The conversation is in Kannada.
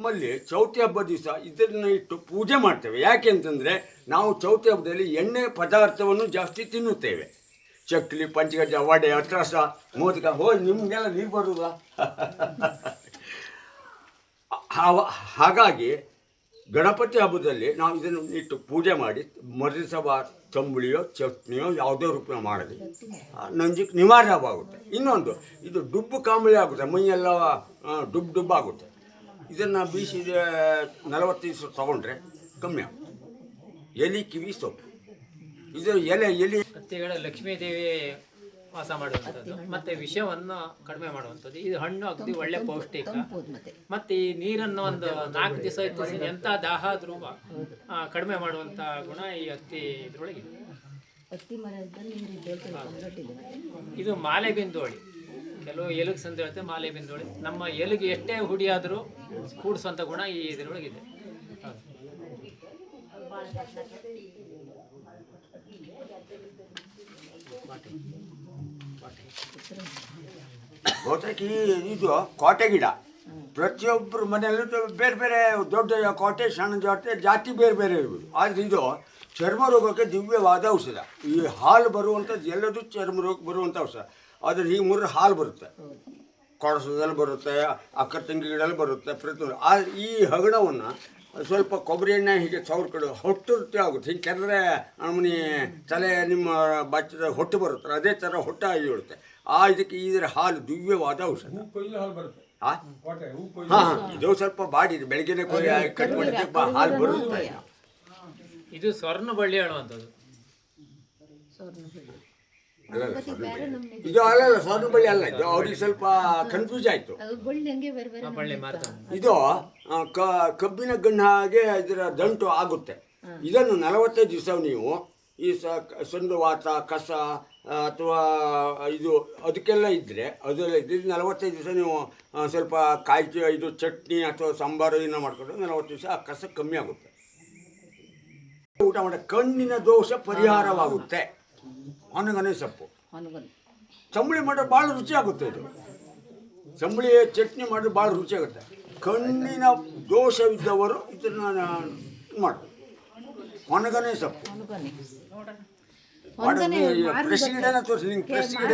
ನಮ್ಮಲ್ಲಿ ಚೌತಿ ಹಬ್ಬದ ದಿವಸ ಇದನ್ನು ಇಟ್ಟು ಪೂಜೆ ಮಾಡ್ತೇವೆ. ಯಾಕೆ ಅಂತಂದರೆ ನಾವು ಚೌತಿ ಹಬ್ಬದಲ್ಲಿ ಎಣ್ಣೆ ಪದಾರ್ಥವನ್ನು ಜಾಸ್ತಿ ತಿನ್ನುತ್ತೇವೆ. ಚಕ್ಲಿ, ಪಂಚಗಜ್ಜ, ವಡೆ, ಅಟ್ರಾಸ, ಮೋದಕ. ನಿಮಗೆಲ್ಲ ನೀರು ಬರುವುದಾ? ಹಾಗಾಗಿ ಗಣಪತಿ ಹಬ್ಬದಲ್ಲಿ ನಾವು ಇದನ್ನು ಇಟ್ಟು ಪೂಜೆ ಮಾಡಿ ಮರುದಿವಸ ತಂಬುಳಿಯೋ ಚಟ್ನಿಯೋ ಯಾವುದೇ ರೂಪ ಮಾಡಲಿ ನಂಜಿಗೆ ನಿವಾರಣವಾಗುತ್ತೆ. ಇನ್ನೊಂದು, ಇದು ಡುಬ್ಬು ಕಾಂಬಳಿ ಆಗುತ್ತೆ, ಮೈಯೆಲ್ಲ ಡುಬ್ಬು ಆಗುತ್ತೆ. ಇದನ್ನು ಬೀಸಿದ 40 ದಿವಸ ತೊಗೊಂಡ್ರೆ ಕಮ್ಮಿ ಆಗುತ್ತೆ. ಎಲೆ, ಕಿವಿ ಸೊಪ್ಪು, ಇದು ಎಲೆ ಹತ್ತಿಗಳ ಲಕ್ಷ್ಮೀ ದೇವಿ ವಾಸ ಮಾಡುವಂಥದ್ದು ಮತ್ತು ವಿಷವನ್ನು ಕಡಿಮೆ ಮಾಡುವಂಥದ್ದು. ಇದು ಹಣ್ಣು ಅಗದಿ ಒಳ್ಳೆ ಪೌಷ್ಟಿಕ. ಮತ್ತು ಈ ನೀರನ್ನು ಒಂದು 4 ದಿವಸ ಇತ್ತು ಎಂಥ ದಾಹ ಆದ್ರೂ ಕಡಿಮೆ ಮಾಡುವಂಥ ಗುಣ ಈ ಹತ್ತಿ ಇದ್ರೊಳಗಿದೆ. ಇದು ಮಾಲೆ ಬಿಂದೋಳಿ, ಕೆಲವು ಎಲುಗು ಸಂತ ಹೇಳ್ತೆ ಮಾಲೆ ಬಿಂದೋಳಿ. ನಮ್ಮ ಎಲುಗೆ ಎಷ್ಟೇ ಹುಡಿಯಾದರೂ ಕೂಡಿಸುವಂಥ ಗುಣ ಈ ಇದರೊಳಗಿದೆ. ಬಹುತೇಕ ಇದು ಕೋಟೆ ಗಿಡ ಪ್ರತಿಯೊಬ್ಬರು ಮನೆಯಲ್ಲೂ ಬೇರೆ ಬೇರೆ ದೊಡ್ಡ ಕೋಟೆ, ಸಣ್ಣ ಜಾತಿ ಬೇರೆ ಬೇರೆ ಇರುವುದು. ಆದರೆ ಇದು ಚರ್ಮ ರೋಗಕ್ಕೆ ದಿವ್ಯವಾದ ಔಷಧ. ಈ ಹಾಲು ಬರುವಂಥದ್ದು ಎಲ್ಲದೂ ಚರ್ಮ ರೋಗಕ್ಕೆ ಬರುವಂಥ ಔಷಧ. ಆದರೆ ಈ ಮೂರು ಹಾಲು ಬರುತ್ತೆ, ಕೊಡಸದಲ್ಲಿ ಬರುತ್ತೆ, ಅಕ್ಕ ತಂಗಿ ಗಿಡದಲ್ಲಿ ಬರುತ್ತೆ, ಪ್ರತಿಯೊಂದು. ಆದರೆ ಈ ಹಗಣವನ್ನು ಸ್ವಲ್ಪ ಕೊಬ್ಬರಿ ಎಣ್ಣೆ ಹೀಗೆ ಸವರ್ಕೊಂಡು ಹೊಟ್ಟು ಆಗುತ್ತೆ. ಹಿಂಗೆ ಕೆರೆದ್ರೆ ನಮ್ಮನೆ ತಲೆ ನಿಮ್ಮ ಬಚ್ಚದ ಹೊಟ್ಟು ಬರುತ್ತೆ, ಅದೇ ಥರ ಹೊಟ್ಟೆ ಆಗಿಬಿಡುತ್ತೆ. ಇದಕ್ಕೆ ಇದರ ಹಾಲು ದಿವ್ಯವಾದ ಔಷಧ. ಹಾಂ, ಇದು ಸ್ವಲ್ಪ ಬಾಡಿ ಬೆಳಗ್ಗೆನೆ ಕಟ್ಬಿಡುತ್ತೆ, ಹಾಲು ಬರುತ್ತೆ. ಇದು ಸ್ವರ್ಣ ಬಳ್ಳಿ ಹೇಳುವಂಥದ್ದು. ಇದು ಅಲ್ಲ, ಸ್ವರ್ಣ ಬಳ್ಳಿ ಅಲ್ಲ. ಇದು ಅವ್ರಿಗೆ ಸ್ವಲ್ಪ ಕನ್ಫ್ಯೂಸ್ ಆಯಿತು. ಇದು ಕಬ್ಬಿನ ಗಣ್ಣು ಹಾಗೆ ಇದರ ದಂಟು ಆಗುತ್ತೆ. ಇದನ್ನು 45 ದಿವಸ ನೀವು ಈ ಸಂದುವಾತ, ಕಸ ಅಥವಾ ಇದು ಅದಕ್ಕೆಲ್ಲ ಇದ್ದರೆ 45 ದಿವಸ ನೀವು ಸ್ವಲ್ಪ ಕಾಯ್ಚಿ ಇದು ಚಟ್ನಿ ಅಥವಾ ಸಾಂಬಾರು ಇನ್ನೂ ಮಾಡಿಕೊಂಡು 40 ದಿವಸ ಆ ಕಸ ಕಮ್ಮಿ ಆಗುತ್ತೆ. ಊಟ ಮಾಡಿ ಕಣ್ಣಿನ ದೋಷ ಪರಿಹಾರವಾಗುತ್ತೆ. ಒಣಗನೆ ಸೊಪ್ಪು ಚಂಬಳಿ ಮಾಡೋದು ಭಾಳ ರುಚಿಯಾಗುತ್ತೆ. ಇದು ಚಂಬಳಿ ಚಟ್ನಿ ಮಾಡೋದು ಭಾಳ ರುಚಿಯಾಗುತ್ತೆ. ಕಣ್ಣಿನ ದೋಷವಿದ್ದವರು ಇದನ್ನು ಮಾಡಿ ಒಣಗನೆ ಸೊಪ್ಪು ಪ್ರೆಸ್ ಗಿಡನ ತೋರಿಸಿ. ನಿಂಗೆ ಪ್ರೆಸ್ ಗಿಡ